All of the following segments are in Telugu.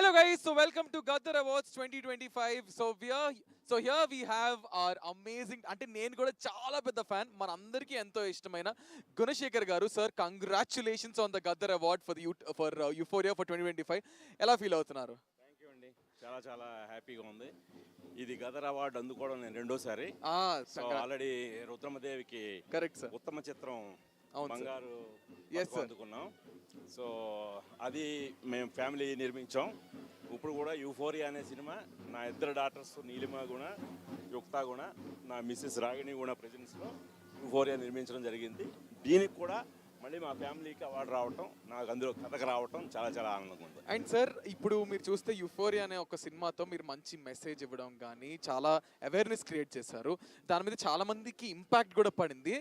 Hello guys, so welcome to Gaddar Awards 2025. Here we have our amazing అంటే నేను కూడా చాలా పెద్ద ఫ్యాన్ మనందరికీ ఎంతో ఇష్టమైన గుణశేఖర్ గారు sir congratulations on the Gaddar award for euphoria for 2025 ఎలా ఫీల్ అవుతున్నారు? థ్యాంక్ యూ అండి. చాలా చాలా హ్యాపీగా ఉంది. ఇది గదర్ అవార్డు అందుకోవడం నేను రెండోసారి. సో ఆల్రెడీ రుద్రమదేవికి కరెక్ట్ సార్ ఉత్తమ చిత్రం బంగారు అందుకున్నాం. సో అది మేము ఫ్యామిలీ నిర్మించాం. ఇప్పుడు కూడా యూఫోరియా అనే సినిమా నా ఇద్దరు డాటర్స్ నీలిమ గుణ యుక్త గుణ నా మిస్సెస్ రాగిణి గుణ ప్రెజెన్స్లో యూఫోరియా నిర్మించడం జరిగింది. దీనికి కూడా మళ్ళీ మా ఫ్యామిలీకి అవార్డు రావటం, నాకు అందులో కథకు రావటం చాలా చాలా ఆనందంగా ఉంది. అండ్ సార్ ఇప్పుడు మీరు చూస్తే యూఫోరియా అనే ఒక సినిమాతో మీరు మంచి మెసేజ్ ఇవ్వడం కానీ చాలా అవేర్నెస్ క్రియేట్ చేశారు. దాని మీద చాలా మందికి ఇంపాక్ట్ కూడా పడింది.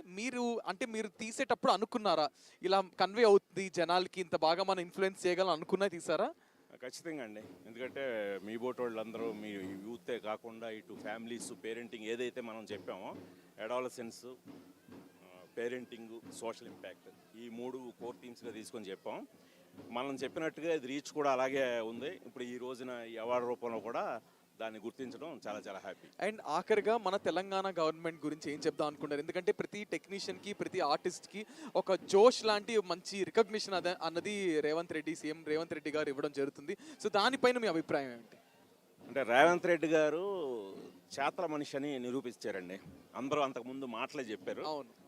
మీరు తీసేటప్పుడు అనుకున్నారా ఇలా కన్వే అవుతుంది జనాలకి, ఇంత బాగా మనం ఇన్ఫ్లుయెన్స్ చేయగలం అనుకున్నా తీసారా? ఖచ్చితంగా అండి. ఎందుకంటే మీ బోట్ వాళ్ళందరూ మీ యూతే కాకుండా ఇటు ఫ్యామిలీస్ పేరెంటింగ్ ఏదైతే మనం చెప్పామో అడాలసెన్స్, పేరెంటింగ్, సోషల్ ఇంపాక్ట్ ఈ మూడు కోర్ థీమ్స్గా తీసుకొని చెప్పాం. మనం చెప్పినట్టుగా ఇది రీచ్ కూడా అలాగే ఉంది. ఇప్పుడు ఈ రోజున ఈ అవార్డు రూపంలో కూడా దాన్ని గుర్తించడం చాలా చాలా హ్యాపీ. అండ్ ఆఖరిగా మన తెలంగాణ గవర్నమెంట్ గురించి ఏం చెప్దాం అనుకుంటారు? ఎందుకంటే ప్రతి టెక్నీషియన్కి ప్రతి ఆర్టిస్ట్కి ఒక జోష్ లాంటి మంచి రికగ్నిషన్ అన్నది సీఎం రేవంత్ రెడ్డి గారు ఇవ్వడం జరుగుతుంది. సో దానిపైన మీ అభిప్రాయం ఏంటి? అంటే రేవంత్ రెడ్డి గారు చేతల మనిషి అని నిరూపించారండి. అందరూ అంతకుముందు మాటలే చెప్పారు.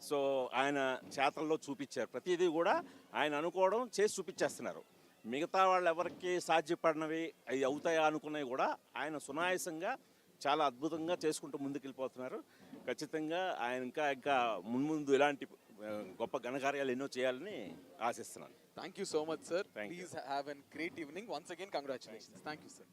సో ఆయన చేతల్లో చూపించారు. ప్రతిదీ కూడా ఆయన అనుకోవడం చేసి చూపించేస్తున్నారు. మిగతా వాళ్ళు ఎవరికి సాధ్యపడినవి అవి అవుతాయా అనుకున్నవి కూడా ఆయన సునాయాసంగా చాలా అద్భుతంగా చేసుకుంటూ ముందుకెళ్ళిపోతున్నారు. ఖచ్చితంగా ఆయన ఇంకా మున్ముందు ఇలాంటి గొప్ప ఘనకార్యాలు ఎన్నో చేయాలని ఆశిస్తున్నాను. Thank you so much sir. Please have an great evening. Once again congratulations. Thank you sir.